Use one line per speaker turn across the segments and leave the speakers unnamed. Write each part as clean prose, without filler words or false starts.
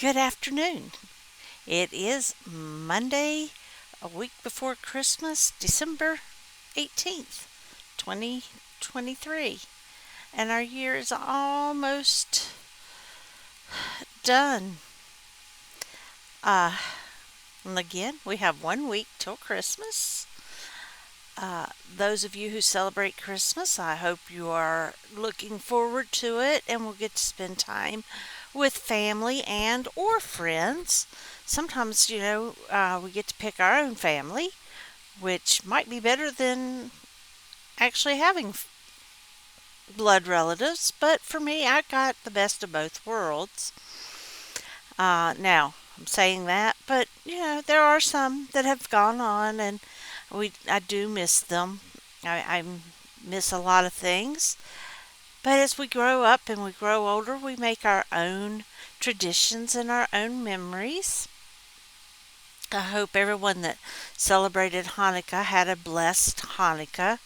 Good afternoon. It is Monday, a week before Christmas, December 18th, 2023. And our year is almost done. Uh, and again, we have 1 week till Christmas. Those of you who celebrate Christmas, I hope you are looking forward to it and will get to spend time with family and or friends. Sometimes, we get to pick our own family, which might be better than actually having blood relatives. But for me, I got the best of both worlds. Now, I'm saying that, but there are some that have gone on, and I do miss them. I miss a lot of things. But as we grow up and we grow older, we make our own traditions and our own memories. I hope everyone that celebrated Hanukkah had a blessed Hanukkah.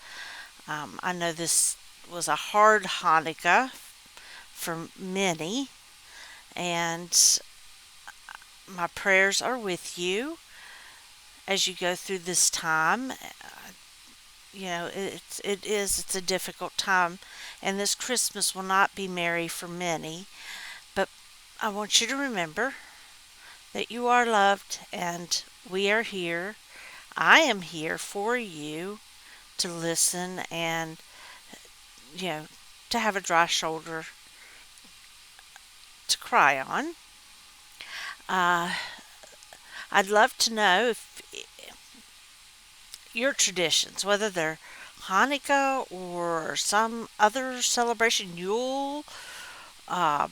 I know this was a hard Hanukkah for many, and my prayers are with you as you go through this time. It's a difficult time, and this Christmas will not be merry for many. But I want you to remember that you are loved, and we are here. I am here for you to listen and you know to have a dry shoulder to cry on. Uh, I'd love to know if your traditions, whether they're Hanukkah or some other celebration, Yule. Uh,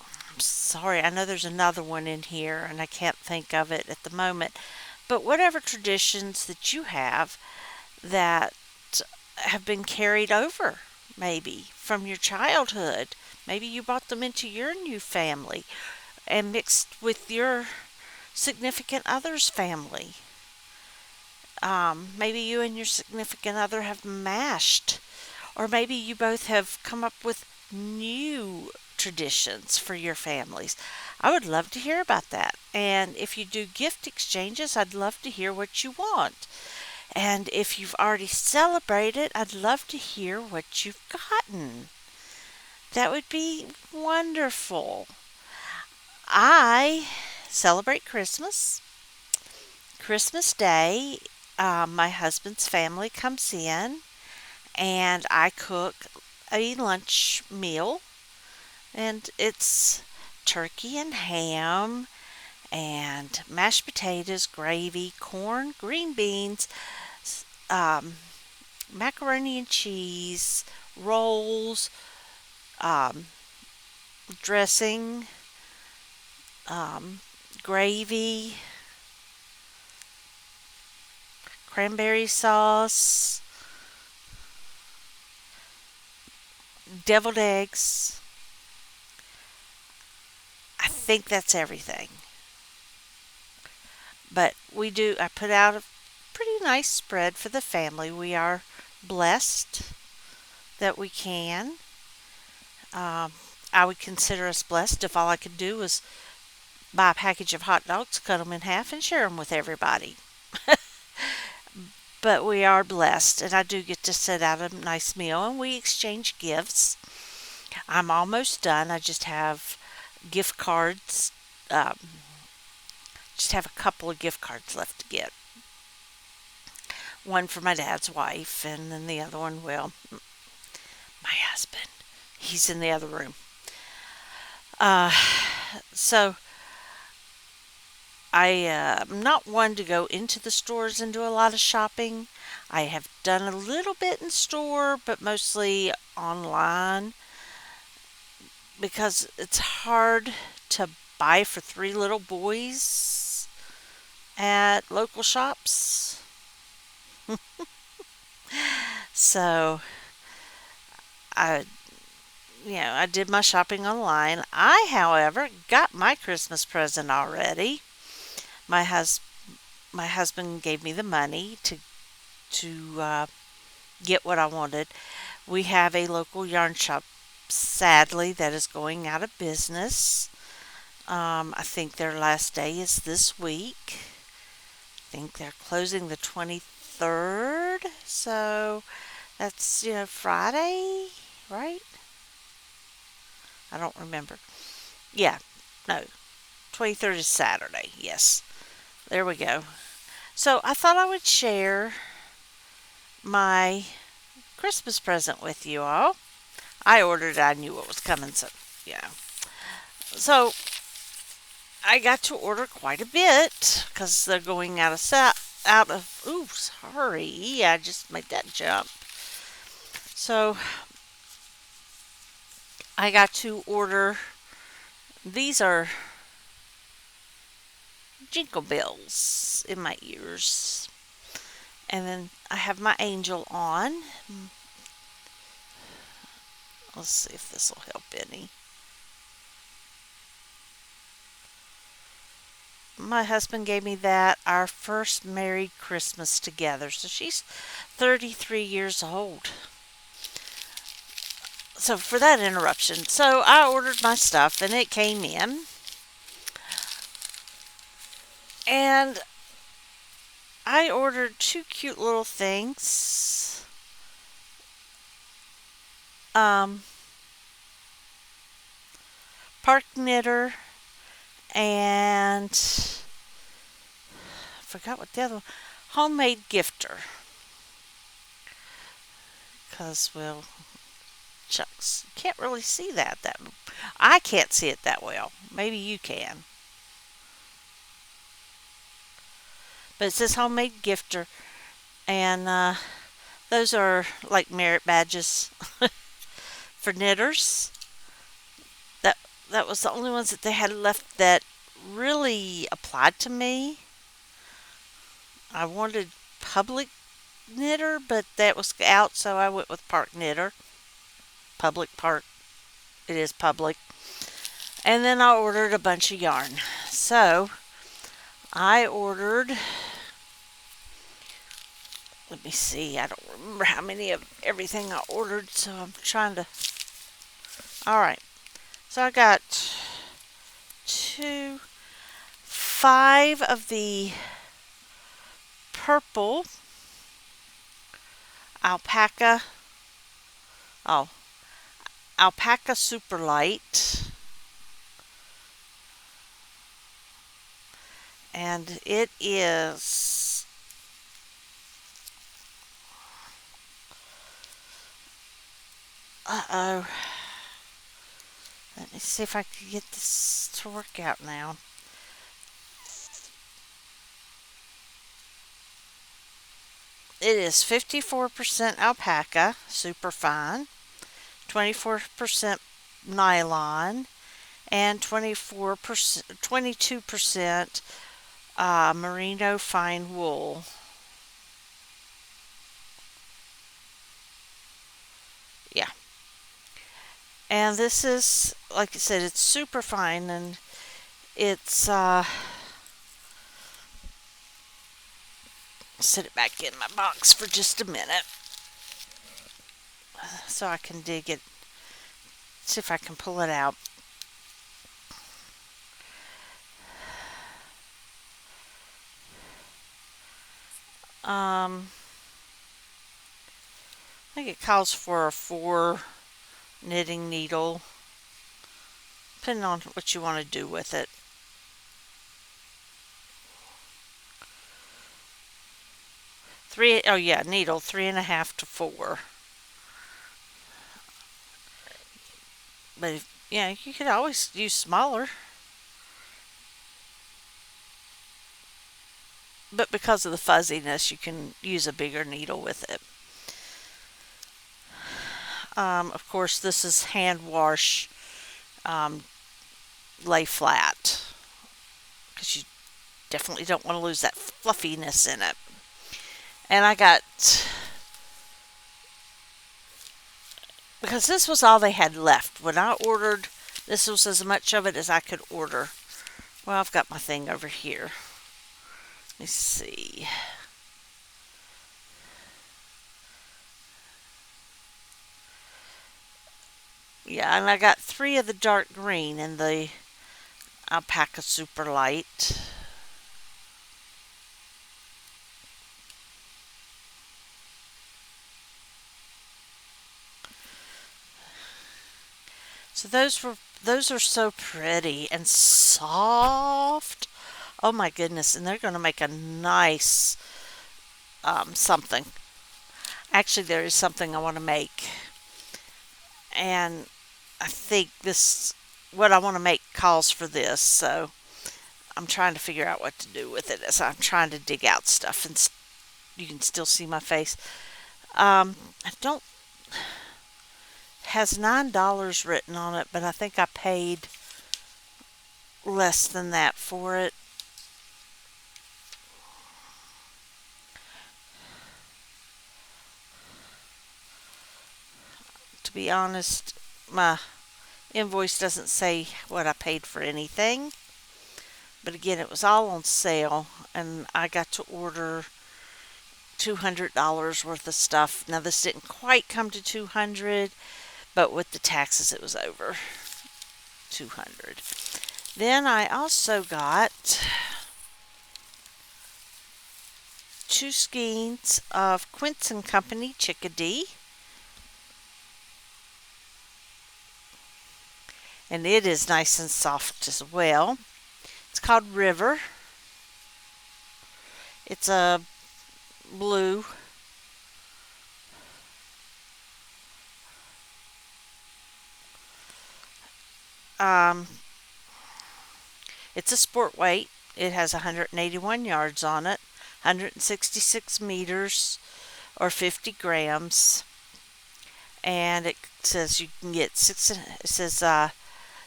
I'm sorry, I know there's another one in here and I can't think of it at the moment. But whatever traditions that you have that have been carried over, maybe from your childhood, maybe you brought them into your new family and mixed with your significant other's family. Maybe you and your significant other have mashed, or maybe you both have come up with new traditions for your families. I would love to hear about that. And if you do gift exchanges, I'd love to hear what you want. And if you've already celebrated, I'd love to hear what you've gotten. That would be wonderful. I celebrate Christmas. Christmas Day, my husband's family comes in, and I cook a lunch meal, and it's turkey and ham, and mashed potatoes, gravy, corn, green beans, um, macaroni and cheese, rolls, um, dressing, um, gravy, cranberry sauce, deviled eggs. I think that's everything. But I put out a pretty nice spread for the family. We are blessed that we can. Um, I would consider us blessed if all I could do was buy a package of hot dogs, cut them in half, and share them with everybody. But we are blessed, and I do get to sit out a nice meal, and we exchange gifts. I'm almost done. I just have gift cards. Um, just have a couple of gift cards left to get. One for my dad's wife, and then the other one, well, my husband. He's in the other room. Uh, so I'm not one to go into the stores and do a lot of shopping. I have done a little bit in store, but mostly online because it's hard to buy for three little boys at local shops. So I, I did my shopping online. I, however, got my Christmas present already. My hus my husband gave me the money to get what I wanted. We have a local yarn shop, sadly, that is going out of business. I think their last day is this week. I think they're closing the 23rd. So that's, Friday, right? I don't remember. Yeah, no, 23rd is Saturday. Yes, there we go. So I thought I would share my Christmas present with you all. I ordered it, I knew what was coming, so yeah. So I got to order quite a bit because they're going out of. Ooh, sorry, I just made that jump. So I got to order. These are jingle bells in my ears, and then I have my angel on. Let's see if this will help any. My husband gave me that our first Merry Christmas together. So she's 33 years old. So for that interruption, so I ordered my stuff and it came in. And I ordered two cute little things. Um, Park Knitter and I forgot what the other one. Homemade gifter. Because, well, shucks, you can't really see that. I can't see it that well. Maybe you can. But it says homemade gifter, and those are like merit badges for knitters. That that was the only ones that they had left that really applied to me. I wanted public knitter, but that was out, so I went with park knitter. Public park, it is public. And then I ordered a bunch of yarn. So I ordered. Let me see. I don't remember how many of everything I ordered, so I'm trying to. All right. So I got five of the purple alpaca. Oh, alpaca super light. And it is. Uh oh. Let me see if I can get this to work out now. It is 54% alpaca, super fine, 24% nylon, and 22% merino fine wool. Yeah. And this is, like I said, it's super fine, and it's, set it back in my box for just a minute so I can dig it, see if I can pull it out. I think it calls for a 4 knitting needle, depending on what you want to do with it. Oh yeah, needle 3.5 to 4. But yeah, you could always use smaller. But because of the fuzziness, you can use a bigger needle with it. Of course, this is hand wash, um, lay flat, because you definitely don't want to lose that fluffiness in it. And I got, because this was all they had left. When I ordered, this was as much of it as I could order. Well, I've got my thing over here. Let me see. Yeah, and I got 3 of the dark green, and the alpaca super light. So those are so pretty and soft. Oh my goodness, and they're going to make a nice something. Actually, there is something I want to make, and I think this what I want to make calls for this. So I'm trying to figure out what to do with it as I'm trying to dig out stuff, and you can still see my face. I don't has $9 written on it, but I think I paid less than that for it. To be honest, my invoice doesn't say what I paid for anything. But again, it was all on sale, and I got to order $200 worth of stuff. Now this didn't quite come to 200, but with the taxes it was over 200. Then I also got 2 skeins of Quince and Company chickadee, and it is nice and soft as well. It's called River. It's a blue. Um, it's a sport weight. It has 181 yards on it, 166 meters or 50 grams, and it says you can get six. It says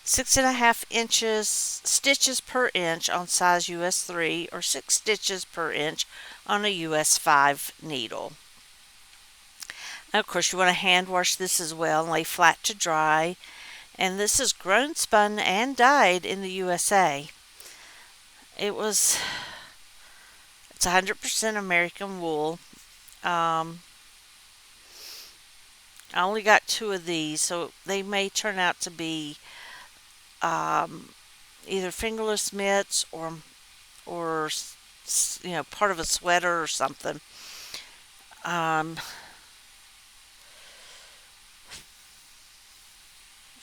6.5 inches stitches per inch on size US 3 or 6 stitches per inch on a US 5 needle. Now, of course, you want to hand wash this as well and lay flat to dry. And this is grown, spun, and dyed in the USA. It was it's 100% American wool. Um, I only got 2 of these, so they may turn out to be um, either fingerless mitts or part of a sweater or something. Um,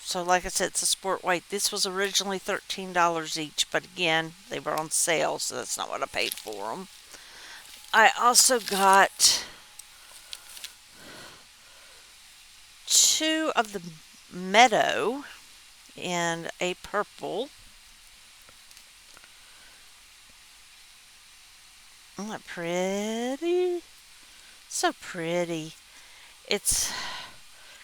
so like I said, it's a sport weight. This was originally $13 each, but again, they were on sale, so that's not what I paid for them. I also got 2 of the Meadow in a purple. Isn't that pretty? So pretty. It's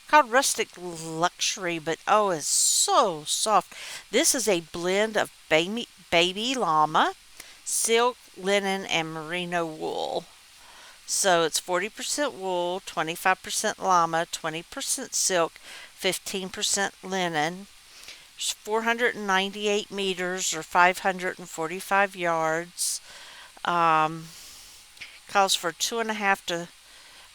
called Rustic Luxury, but oh, it's so soft. This is a blend of baby llama, silk, linen, and merino wool. So it's 40% wool, 25% llama, 20% silk, 15% linen. There's 498 meters or 545 yards. Um, calls for 2.5 to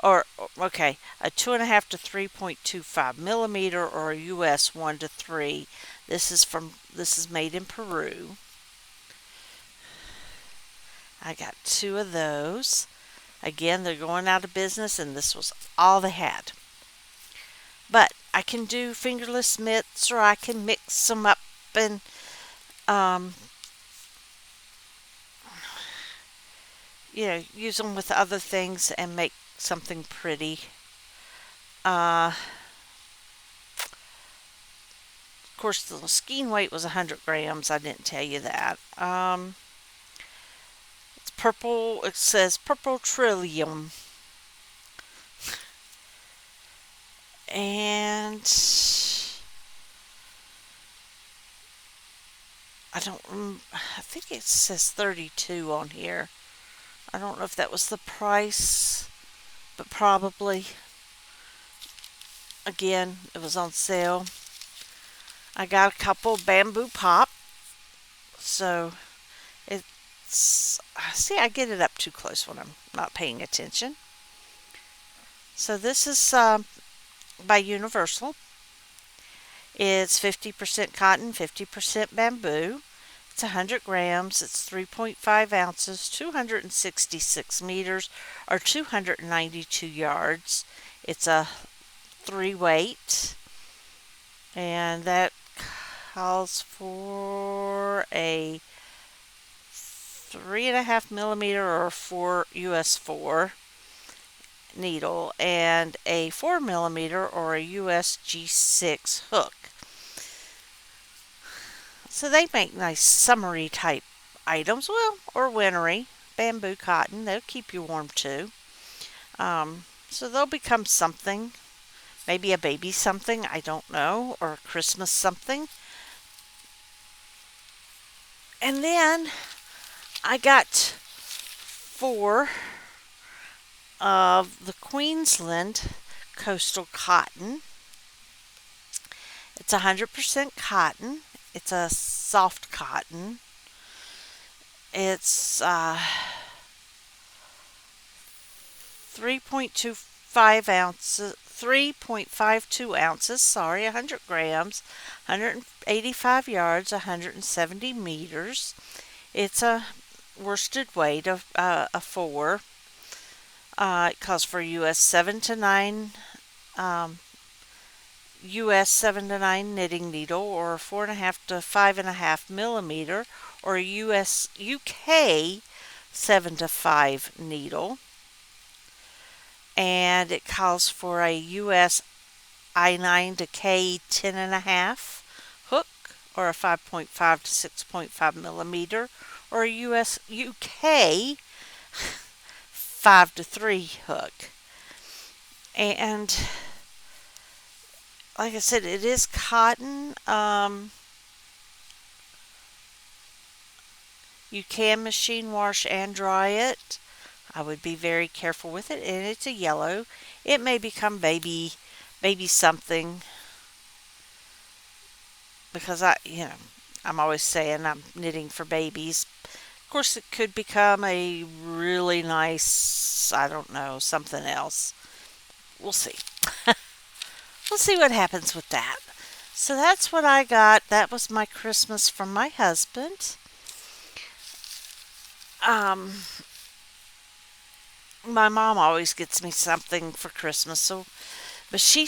or okay, a 2.5 to 3.25 millimeter or a US 1 to 3. This is made in Peru. I got 2 of those. Again, they're going out of business, and this was all they had. But I can do fingerless mitts, or I can mix them up and um, use them with other things and make something pretty. Of course, the skein weight was 100 grams. I didn't tell you that. It's purple. It says Purple Trillium. And I think it says 32 on here. I don't know if that was the price, but probably. Again, it was on sale. I got a couple bamboo pop. So it's, see, I get it up too close when I'm not paying attention. So this is by Universal. It's 50% cotton, 50% bamboo. It's 100 grams. It's 3.5 ounces, 266 meters, or 292 yards. It's a 3 weight, and that calls for a 3.5 millimeter or 4 US 4 needle and a 4 millimeter or a US G6 hook. So they make nice summery type items, well, or wintry. Bamboo cotton, they'll keep you warm too. So they'll become something, maybe a baby something, I don't know, or a Christmas something. And then I got 4 of the Queensland coastal cotton. It's 100% cotton. It's a soft cotton. It's 3.52 ounces, sorry, 100 grams, 185 yards, 170 meters. It's a worsted weight of a 4. It calls for US 7 to 9 knitting needle, or 4.5 to 5.5 millimeter, or a UK 7 to 5 needle. And it calls for a US I9 to K 10.5 hook, or a 5.5 to 6.5 millimeter, or a UK 5 to 3 hook. And like I said, it is cotton. You can machine wash and dry it. I would be very careful with it. And it's a yellow. It may become baby something, because I'm always saying I'm knitting for babies. Of course, it could become a really nice, I don't know, something else. We'll see. We'll see what happens with that. So that's what I got. That was my Christmas from my husband. Um, my mom always gets me something for Christmas. But she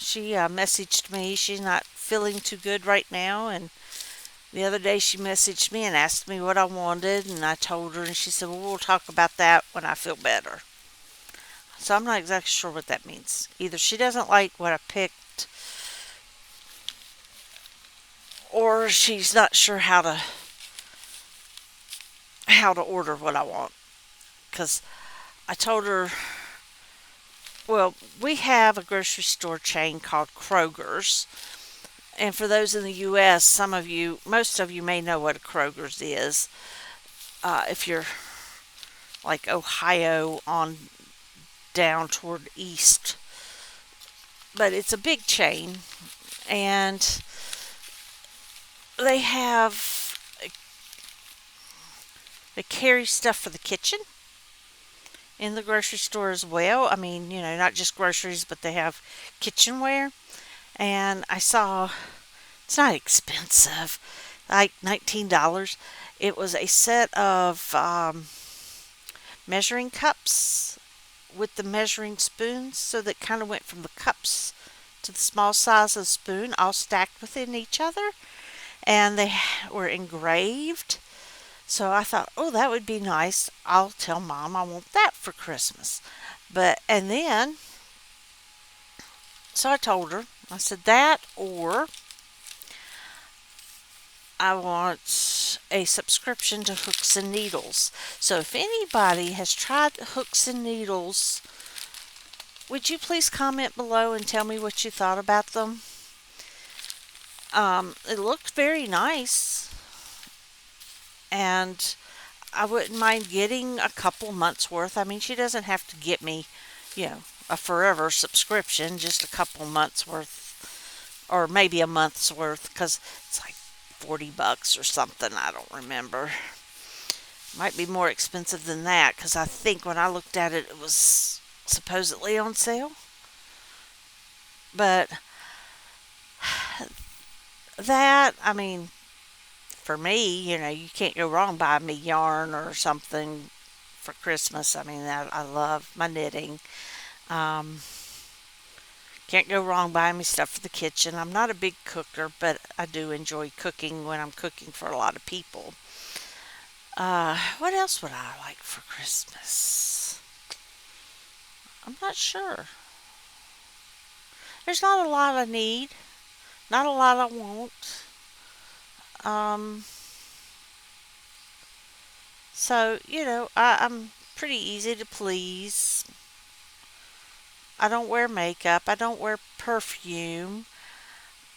messaged me. She's not feeling too good right now, and the other day she messaged me and asked me what I wanted, and I told her, and she said, "Well, we'll talk about that when I feel better." So I'm not exactly sure what that means. Either she doesn't like what I picked, or she's not sure how to order what I want. Because I told her, well, we have a grocery store chain called Kroger's. And for those in the U.S., most of you may know what a Kroger's is. If you're like Ohio on down toward east. But it's a big chain, and they carry stuff for the kitchen in the grocery store as well. I mean, not just groceries, but they have kitchenware. And I saw, it's not expensive, like $19. It was a set of measuring cups with the measuring spoons, so that kind of went from the cups to the small size of the spoon, all stacked within each other, and they were engraved. So I thought, oh, that would be nice. I'll tell Mom I want that for Christmas. And then, so I told her, I said that, or I want a subscription to Hooks and Needles. So if anybody has tried Hooks and Needles, would you please comment below and tell me what you thought about them? It looked very nice, and I wouldn't mind getting a couple months worth. I mean, she doesn't have to get me, a forever subscription, just a couple months worth, or maybe a month's worth, because it's like $40 or something. I don't remember. Might be more expensive than that, because I think when I looked at it, it was supposedly on sale. But I mean, for me, you can't go wrong buying me yarn or something for Christmas. I mean, I love my knitting. Um, can't go wrong buying me stuff for the kitchen. I'm not a big cooker, but I do enjoy cooking when I'm cooking for a lot of people. What else would I like for Christmas? I'm not sure. There's not a lot I need, not a lot I want. Um, I'm pretty easy to please. I don't wear makeup. I don't wear perfume.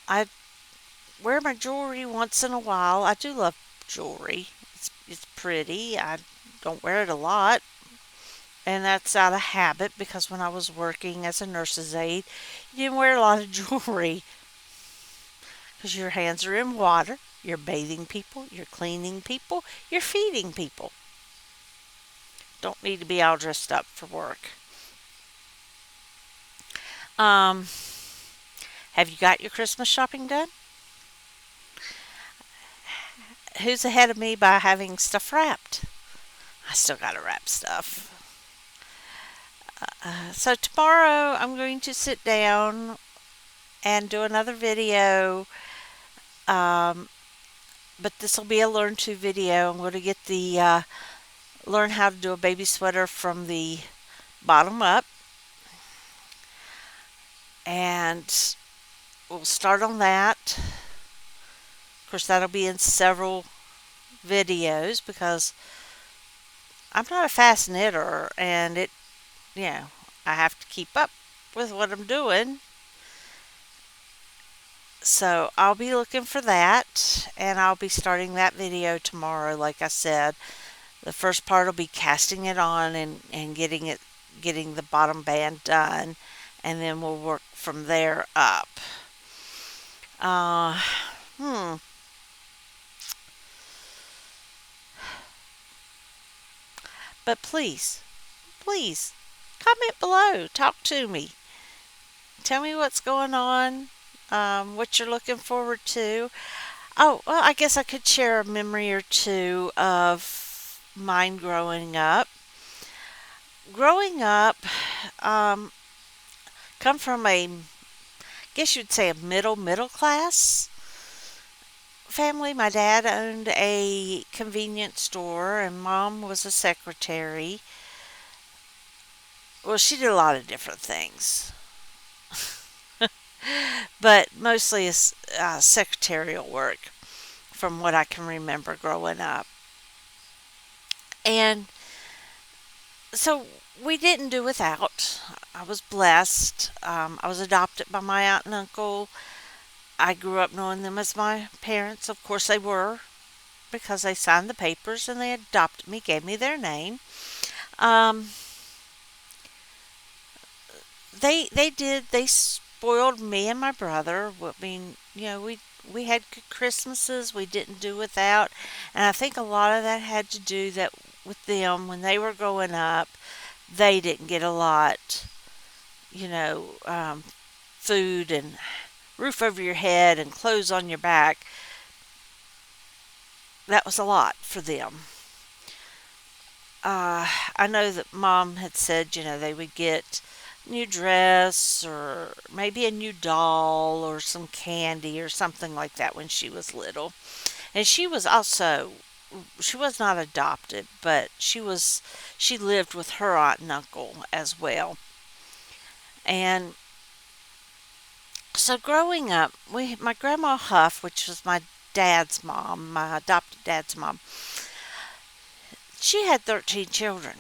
I wear my jewelry once in a while. I do love jewelry. It's pretty. I don't wear it a lot, and that's out of habit because when I was working as a nurse's aide, you didn't wear a lot of jewelry because your hands are in water. You're bathing people, you're cleaning people, you're feeding people. Don't need to be all dressed up for work. Um, have you got your Christmas shopping done? Who's ahead of me by having stuff wrapped? I still got to wrap stuff. So tomorrow I'm going to sit down and do another video. Um, but this will be a learn to video. I'm going to get the learn how to do a baby sweater from the bottom up, and we'll start on that. Of course, that'll be in several videos because I'm not a fast knitter, and you know, I have to keep up with what I'm doing. So I'll be looking for that, and I'll be starting that video tomorrow. Like I said, the first part will be casting it on and getting the bottom band done, and then we'll work from there up. Uh, hmm. But please, comment below. Talk to me. Tell me what's going on, what you're looking forward to. Oh, well, I guess I could share a memory or two of mine growing up. Growing up, um, come from guess you'd say a middle class family. My dad owned a convenience store, and mom was a secretary. Well, she did a lot of different things, but mostly secretarial work from what I can remember growing up. And so we didn't do without. I was blessed. I was adopted by my aunt and uncle. I grew up knowing them as my parents. Of course, they were because they signed the papers and they adopted me, gave me their name. Um, they spoiled me and my brother. I mean, we had good Christmases. We didn't do without, and I think a lot of that had to do that with them when they were growing up. They didn't get a lot, you know, food and roof over your head and clothes on your back. That was a lot for them. I know that mom had said, they would get new dress or maybe a new doll or some candy or something like that when she was little. And she was not adopted, but she lived with her aunt and uncle as well. And so growing up, my grandma Huff, which was my dad's mom, my adopted dad's mom, she had 13 children.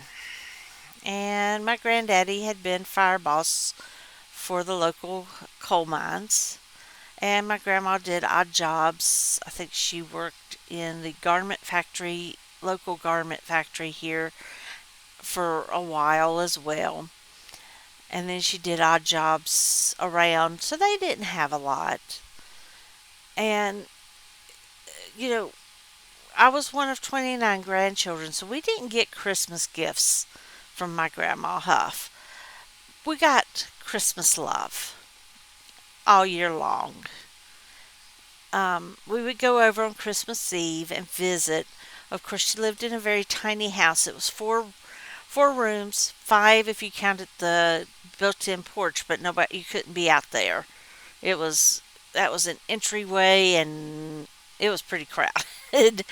And my granddaddy had been fire boss for the local coal mines. And my grandma did odd jobs. I think she worked in the local garment factory here for a while as well. And then she did odd jobs around, so they didn't have a lot. And, you know, I was one of 29 grandchildren, so we didn't get Christmas gifts from my grandma Huff. We got Christmas love all year long. we would go over on Christmas Eve and visit. Of course, she lived in a very tiny house. It was four rooms, five if you counted the built-in porch, but nobody you couldn't be out there. It was that was an entryway, and it was pretty crowded.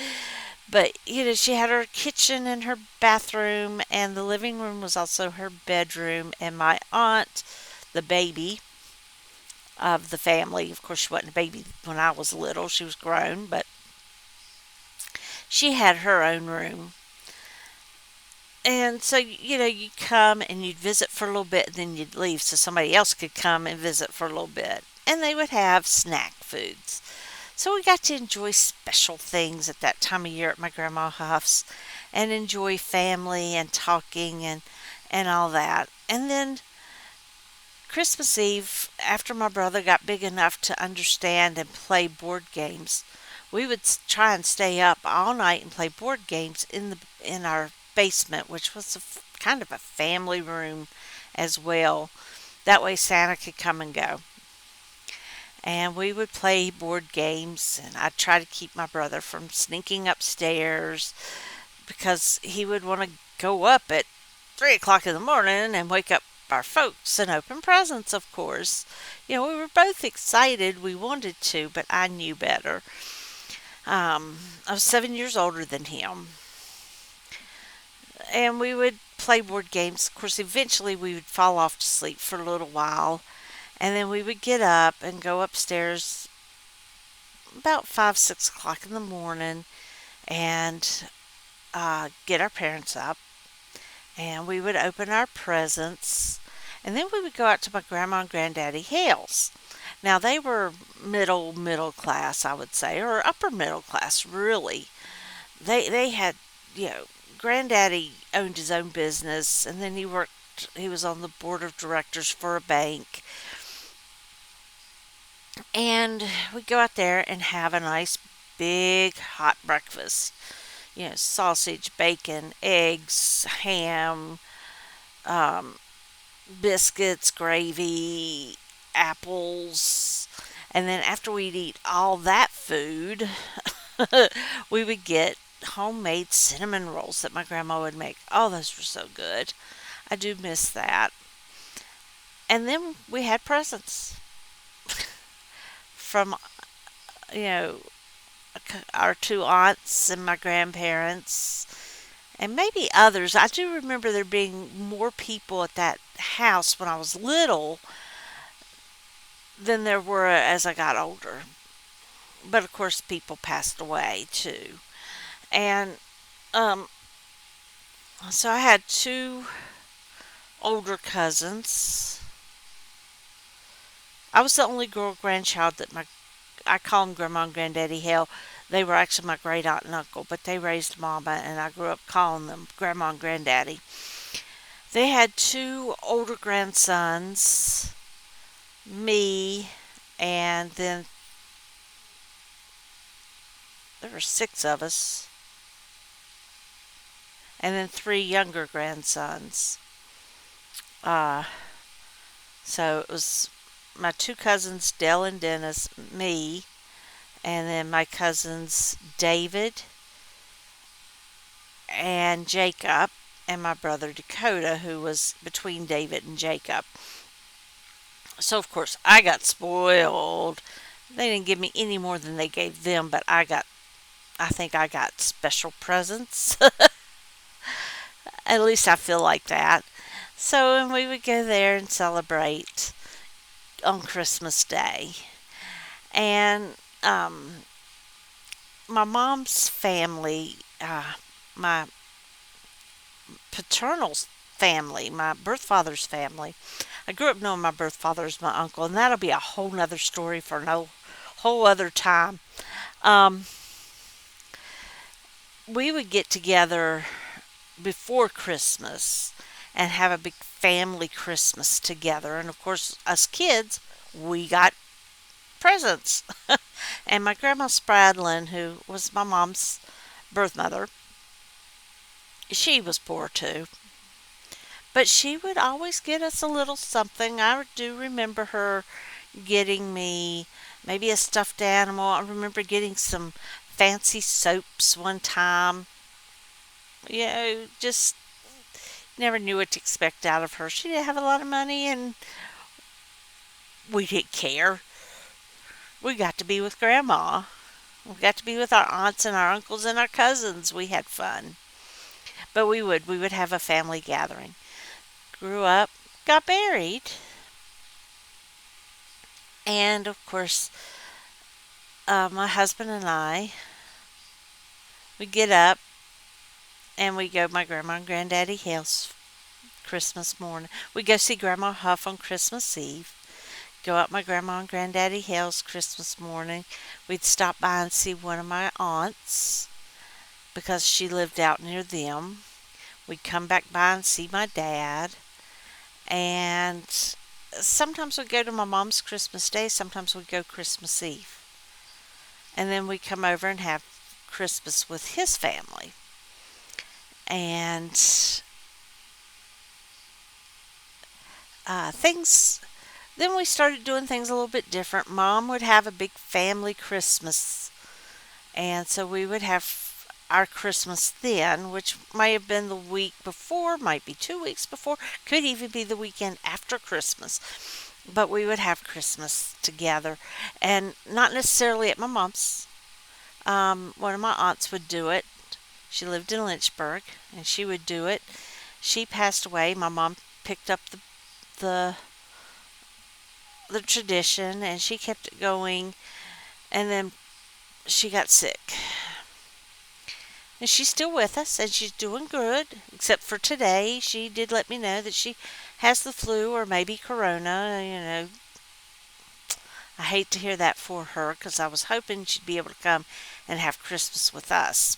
But she had her kitchen and her bathroom, and the living room was also her bedroom. And my aunt, the baby of the family, of course, she wasn't a baby when I was little, she was grown, but she had her own room. And so, you'd come and you'd visit for a little bit, and then you'd leave so somebody else could come and visit for a little bit. And they would have snack foods. So we got to enjoy special things at that time of year at my grandma Huff's and enjoy family and talking and all that. And then Christmas Eve, after my brother got big enough to understand and play board games, we would try and stay up all night and play board games in our basement, which was kind of a family room as well. That way Santa could come and go. And we would play board games, and I'd try to keep my brother from sneaking upstairs because he would want to go up at 3 o'clock in the morning and wake up our folks and open presents, of course. We were both excited. We wanted to, but I knew better. I was 7 years older than him. And we would play board games. Of course, eventually we would fall off to sleep for a little while. And then we would get up and go upstairs about 5, 6 o'clock in the morning and get our parents up. And we would open our presents. And then we would go out to my grandma and granddaddy Hale's. Now, they were middle class, I would say, or upper middle class, really. They had, granddaddy owned his own business, and then he was on the board of directors for a bank. And we'd go out there and have a nice big hot breakfast. Sausage, bacon, eggs, ham, um, biscuits, gravy, apples. And then after we'd eat all that food, we would get homemade cinnamon rolls that my grandma would make. Oh, those were so good. I do miss that. And then we had presents from, you know, our two aunts and my grandparents and maybe others. I do remember there being more people at that house when I was little than there were as I got older. But of course, people passed away too. And um, so I had two older cousins. I was the only girl grandchild that I call them Grandma and Granddaddy Hell. They were actually my great aunt and uncle, but they raised Mama, and I grew up calling them Grandma and Granddaddy. They had two older grandsons, me, and then there were six of us, and then three younger grandsons. Uh, so it was my two cousins, Dell and Dennis, me, and then my cousins David and Jacob, and my brother Dakota, who was between David and Jacob. So of course I got spoiled. They didn't give me any more than they gave them, but I think I got special presents. At least I feel like that. So and we would go there and celebrate on Christmas Day. And my mom's family, my paternal family, my birth father's family. I grew up knowing my birth father as my uncle, and that'll be a whole nother story for no whole other time. Um, we would get together before Christmas and have a big family Christmas together. And of course, us kids, we got presents. And my grandma Spradlin, who was my mom's birth mother, she was poor too. But she would always get us a little something. I do remember her getting me maybe a stuffed animal. I remember getting some fancy soaps one time. Just never knew what to expect out of her. She didn't have a lot of money, and we didn't care. We got to be with Grandma. We got to be with our aunts and our uncles and our cousins. We had fun. But we would have a family gathering. Grew up, got married, and of course, my husband and I, we get up and we go to my grandma and granddaddy house Christmas morning. We go see Grandma Huff on Christmas Eve. Go up my grandma and granddaddy house Christmas morning. We'd stop by and see one of my aunts because she lived out near them. We'd come back by and see my dad. And sometimes we'd go to my mom's Christmas Day, sometimes we'd go Christmas Eve. And then we'd come over and have Christmas with his family. And things, then we started doing things a little bit different. Mom would have a big family Christmas. And so we would have our Christmas then, which might have been the week before, might be 2 weeks before, could even be the weekend after Christmas. But we would have Christmas together, and not necessarily at my mom's. One of my aunts would do it. She lived in Lynchburg, and she would do it. She passed away. My mom picked up the the tradition, and she kept it going. And then she got sick, and she's still with us, and she's doing good. Except for today, she did let me know that she has the flu or maybe corona. I hate to hear that for her because I was hoping she'd be able to come and have Christmas with us.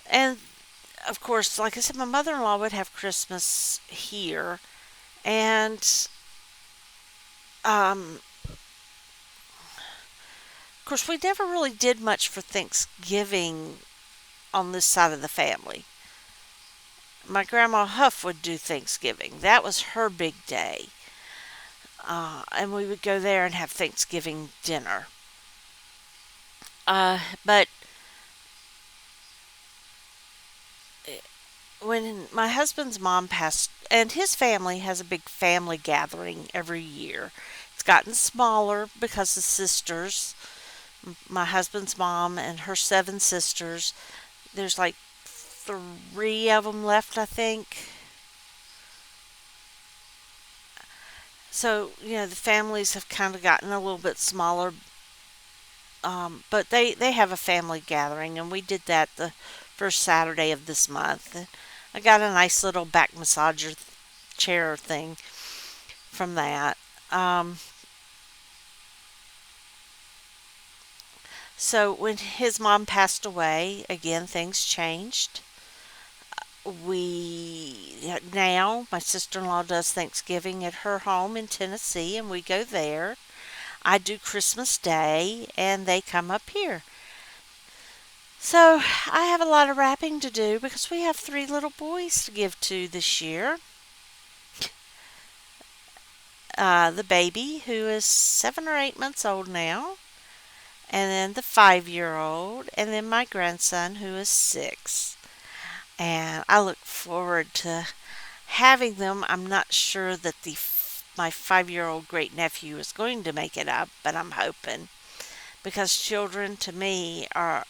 And of course, like I said, my mother in law would have Christmas here. And of course, we never really did much for Thanksgiving on this side of the family. My grandma Huff would do Thanksgiving. That was her big day. And we would go there and have Thanksgiving dinner. But when my husband's mom passed, and his family has a big family gathering every year. It's gotten smaller because the sisters, my husband's mom and her 7 sisters, there's like 3 of them left, I think. So, the families have kind of gotten a little bit smaller, but they have a family gathering, and we did that the first Saturday of this month. And I got a nice little back massager chair thing from that. So when his mom passed away, again things changed. We now my sister-in-law does Thanksgiving at her home in Tennessee, and we go there. I do Christmas Day, and they come up here. So I have a lot of wrapping to do because we have 3 little boys to give to this year. The baby, who is 7 or 8 months old now, and then the 5-year old, and then my grandson, who is 6. And I look forward to having them. I'm not sure that my 5-year old great nephew is going to make it up, but I'm hoping because children to me are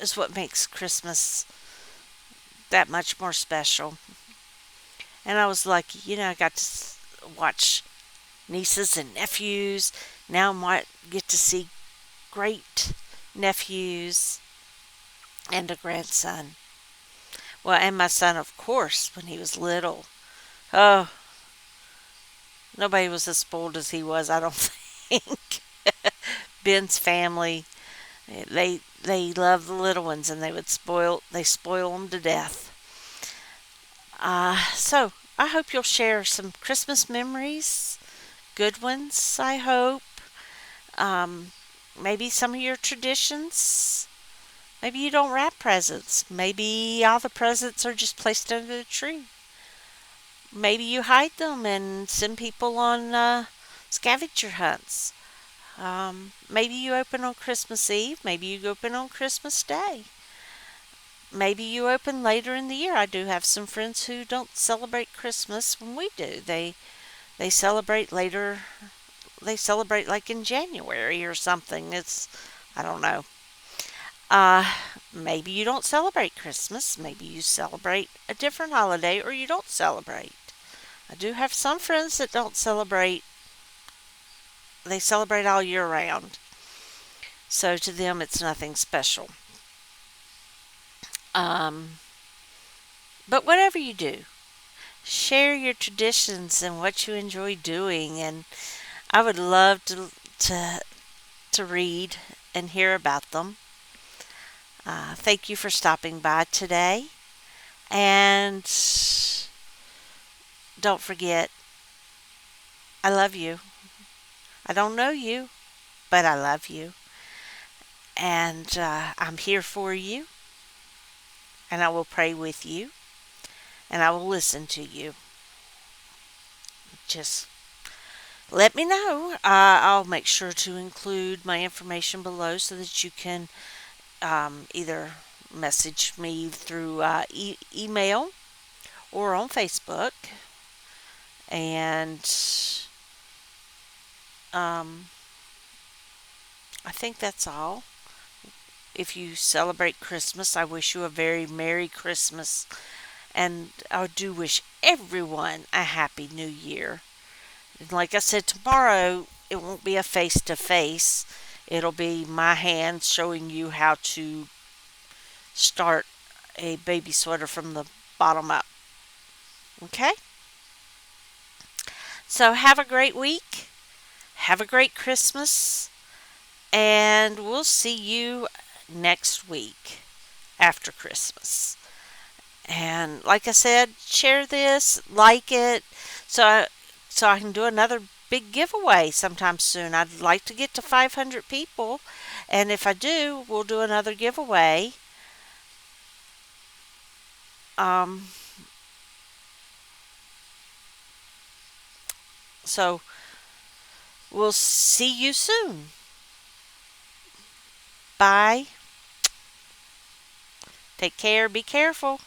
is what makes Christmas that much more special. And I was lucky, I got to watch nieces and nephews. Now I might get to see great nephews and a grandson. Well, and my son, of course, when he was little. Oh, nobody was as spoiled as he was, I don't think. Ben's family, they love the little ones, and they spoil them to death. So I hope you'll share some Christmas memories, good ones, I hope. Um, Maybe some of your traditions. Maybe you don't wrap presents. Maybe all the presents are just placed under the tree. Maybe you hide them and send people on Scavenger hunts. Maybe you open on Christmas Eve. Maybe you open on Christmas Day. Maybe you open later in the year. I do have some friends who don't celebrate Christmas when we do. They celebrate later. They celebrate like in January or something. It's I don't know. Uh, Maybe you don't celebrate Christmas. Maybe you celebrate a different holiday or you don't celebrate. I do have some friends that don't celebrate. They celebrate all year round. So to them, it's nothing special. Um, but whatever you do, share your traditions and what you enjoy doing. And I would love to, to read and hear about them. Thank you for stopping by today. And don't forget, I love you. I don't know you, but I love you. And I'm here for you. And I will pray with you. And I will listen to you. Just let me know. I'll make sure to include my information below so that you can either message me through email or on Facebook. And um, I think that's all. If you celebrate Christmas, I wish you a very Merry Christmas. And I do wish everyone a Happy New Year. And like I said, tomorrow it won't be a face to face. It'll be my hands showing you how to start a baby sweater from the bottom up. Okay? So have a great week. Have a great Christmas. And we'll see you next week after Christmas. And like I said, share this, like it, so I can do another big giveaway sometime soon. I'd like to get to 500 people, and if I do, we'll do another giveaway. Um, so we'll see you soon. Bye. Take care. Be careful.